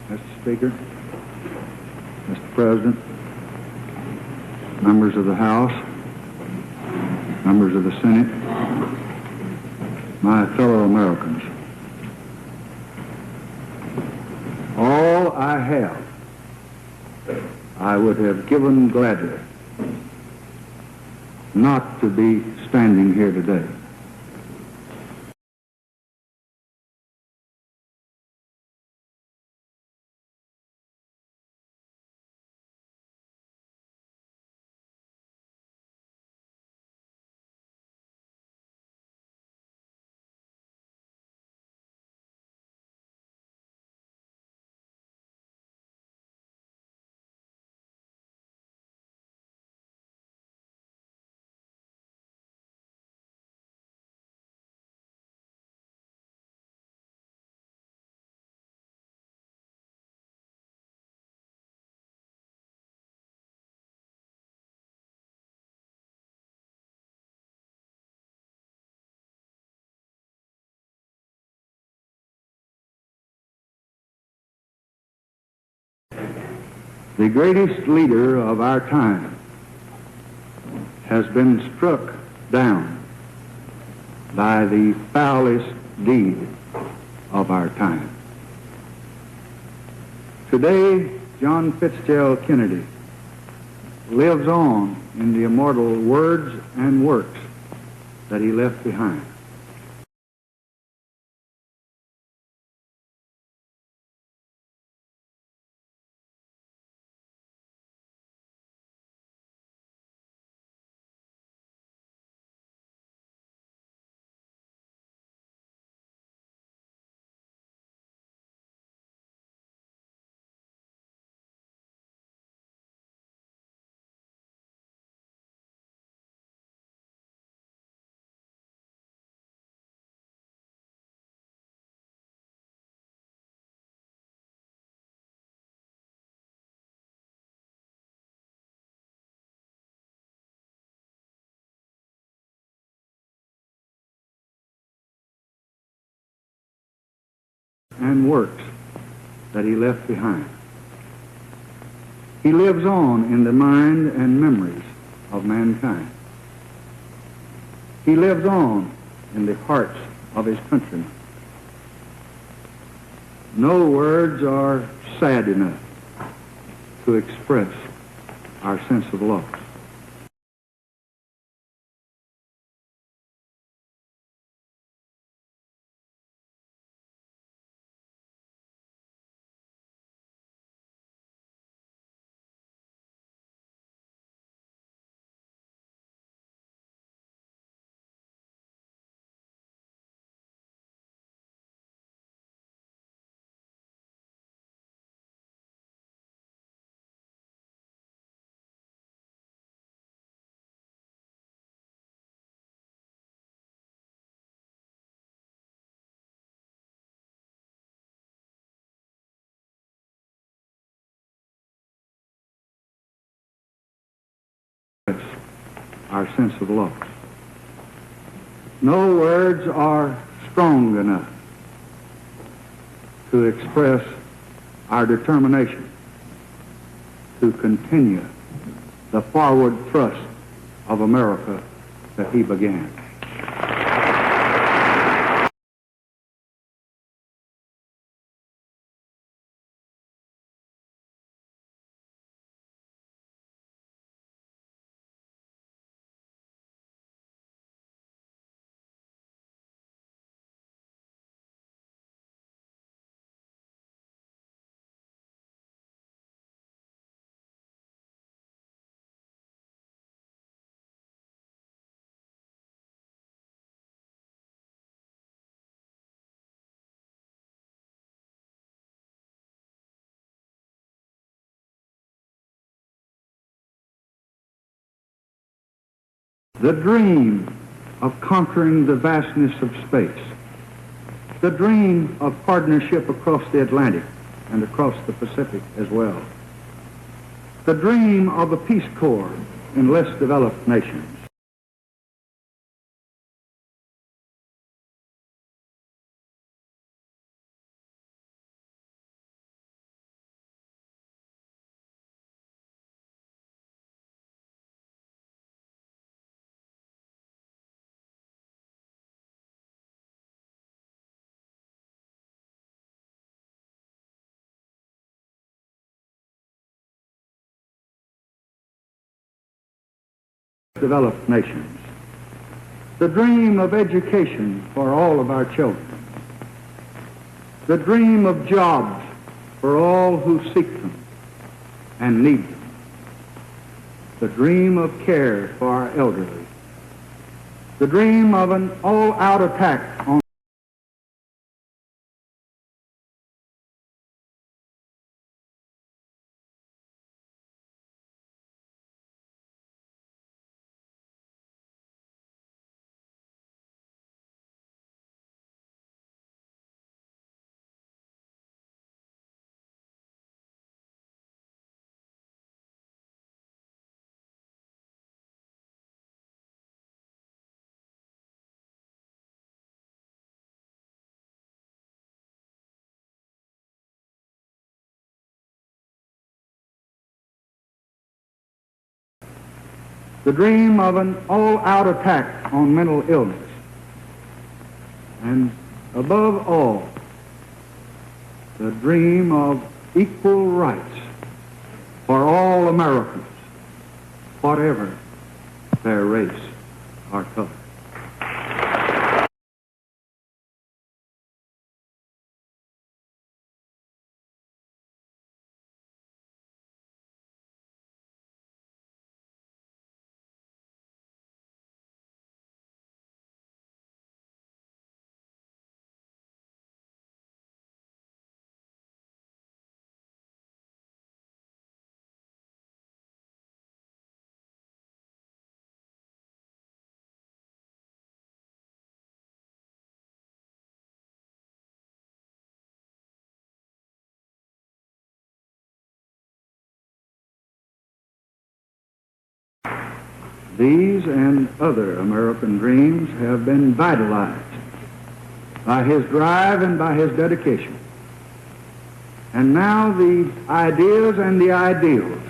Mr. Speaker, Mr. President, members of the House, members of the Senate, my fellow Americans, all I have, I would have given gladly not to be standing here today. The greatest leader of our time has been struck down by the foulest deed of our time. Today, John Fitzgerald Kennedy lives on in the immortal words and works that he left behind. And works that he left behind. He lives on in the mind and memories of mankind. He lives on in the hearts of his countrymen. No words are sad enough to express our sense of loss. Our sense of loss. No words are strong enough to express our determination to continue the forward thrust of America that he began. The dream of conquering the vastness of space, the dream of partnership across the Atlantic and across the Pacific as well, the dream of a Peace Corps in less developed nations, developed nations. The dream of education for all of our children. The dream of jobs for all who seek them and need them. The dream of care for our elderly. The dream of an all-out attack on the dream of an all-out attack on mental illness. And above all, the dream of equal rights for all Americans, whatever their race or color. These and other American dreams have been vitalized by his drive and by his dedication. And now the ideas and the ideals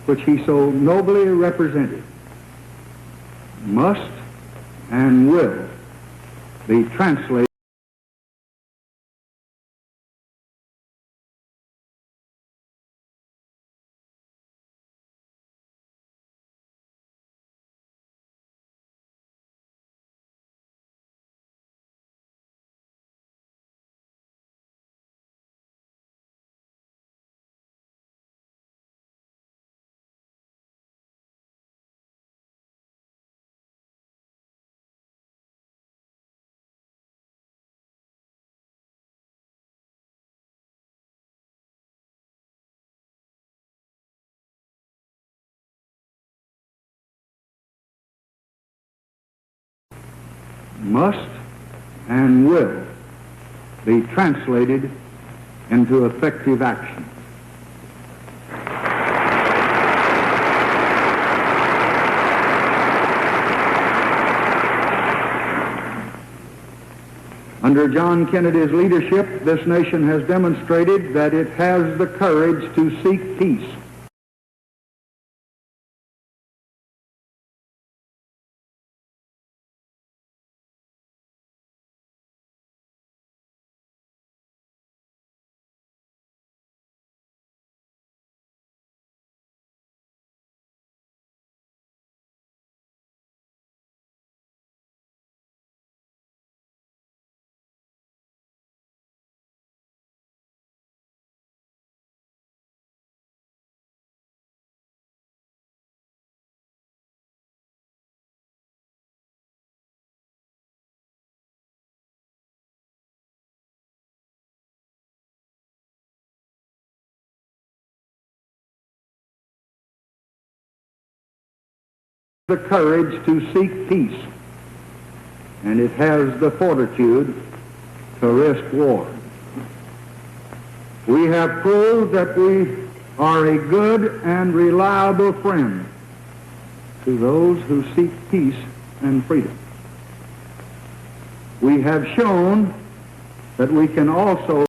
which he so nobly represented must and will be translated must and will be translated into effective action. Under John Kennedy's leadership, this nation has demonstrated that it has the courage to seek peace. The courage to seek peace, and it has the fortitude to risk war. We have proved that we are a good and reliable friend to those who seek peace and freedom. We have shown that we can also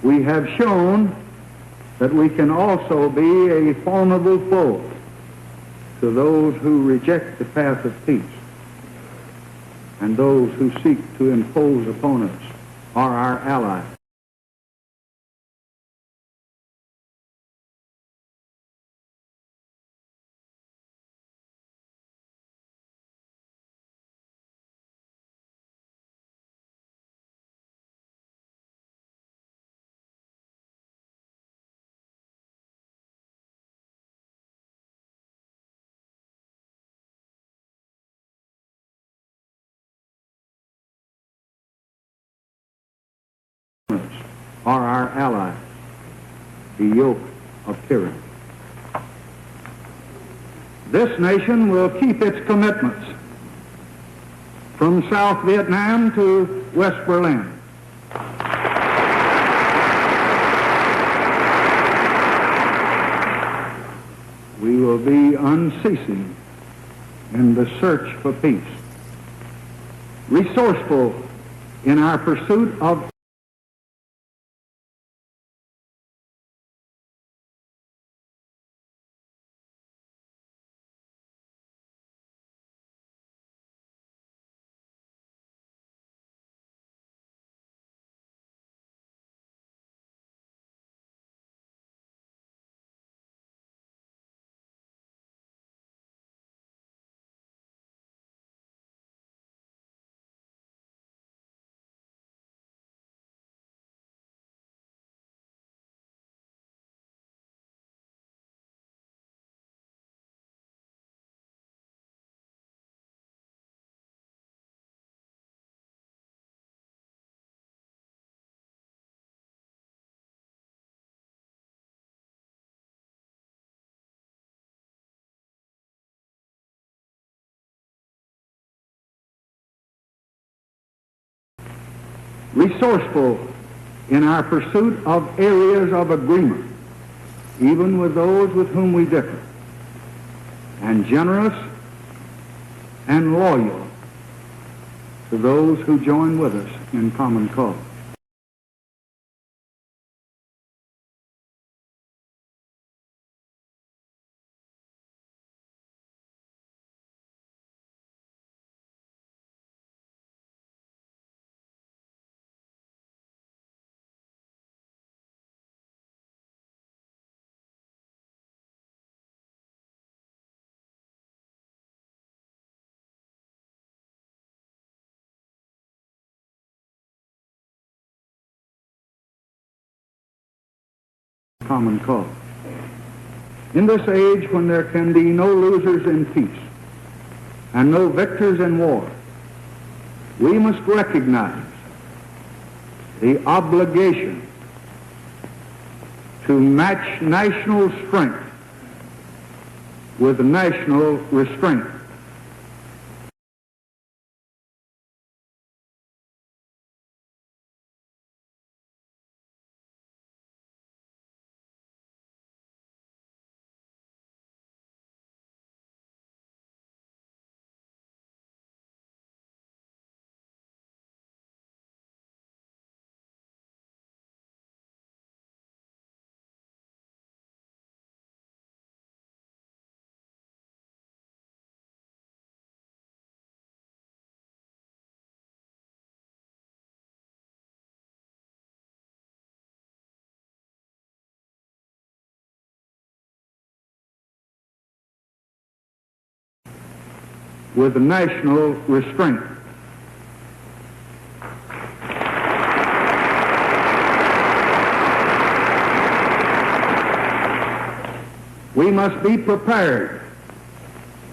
we have shown that we can also be a formidable foe to those who reject the path of peace and those who seek to impose upon us are our allies. Are our allies, the yoke of tyranny. This nation will keep its commitments from South Vietnam to West Berlin. We will be unceasing in the search for peace, resourceful in our pursuit of resourceful in our pursuit of areas of agreement, even with those with whom we differ, and generous and loyal to those who join with us in common cause. Common cause. In this age when there can be no losers in peace and no victors in war, we must recognize the obligation to match national strength with national restraint. With national restraint. We must be prepared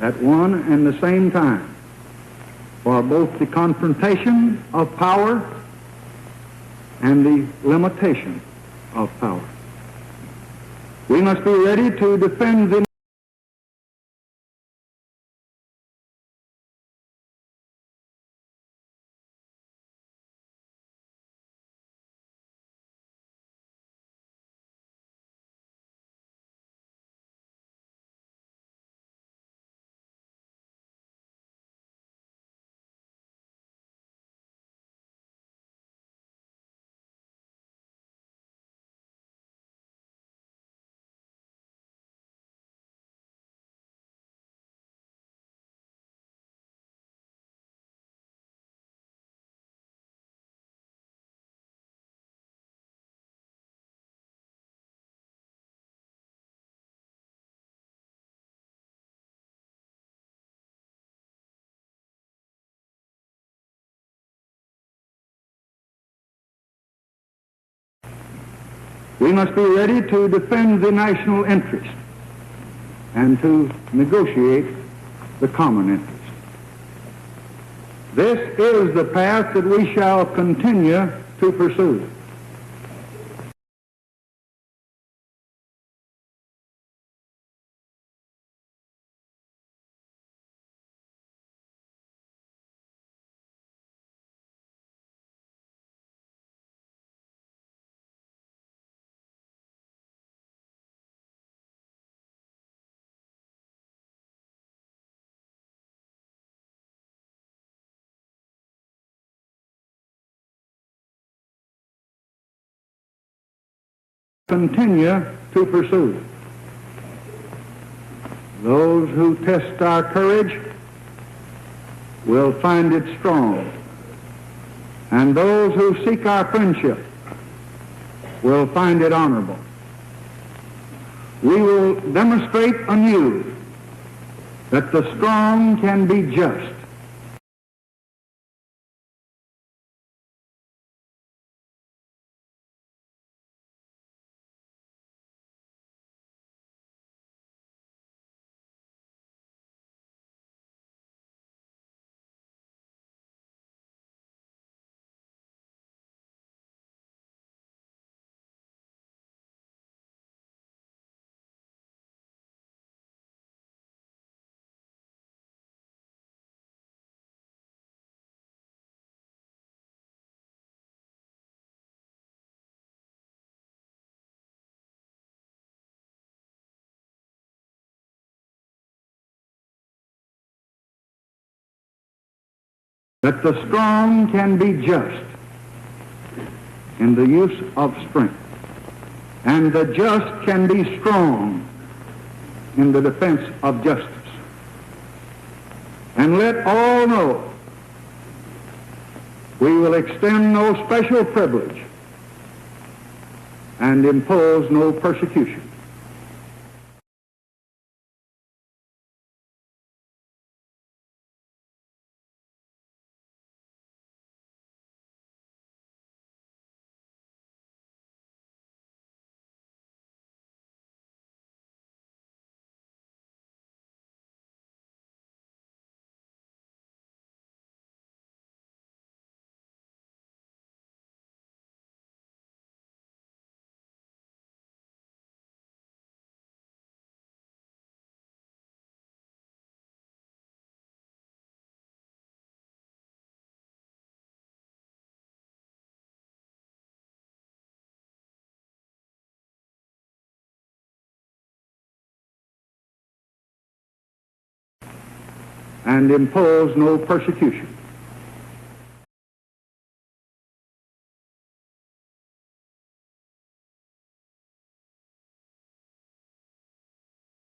at one and the same time for both the confrontation of power and the limitation of power. We must be ready to defend the We must be ready to defend the national interest and to negotiate the common interest. This is the path that we shall continue to pursue. Continue to pursue. Those who test our courage will find it strong, and those who seek our friendship will find it honorable. We will demonstrate anew that the strong can be just, that the strong can be just in the use of strength, and the just can be strong in the defense of justice. And let all know we will extend no special privilege and impose no persecution. And impose no persecution.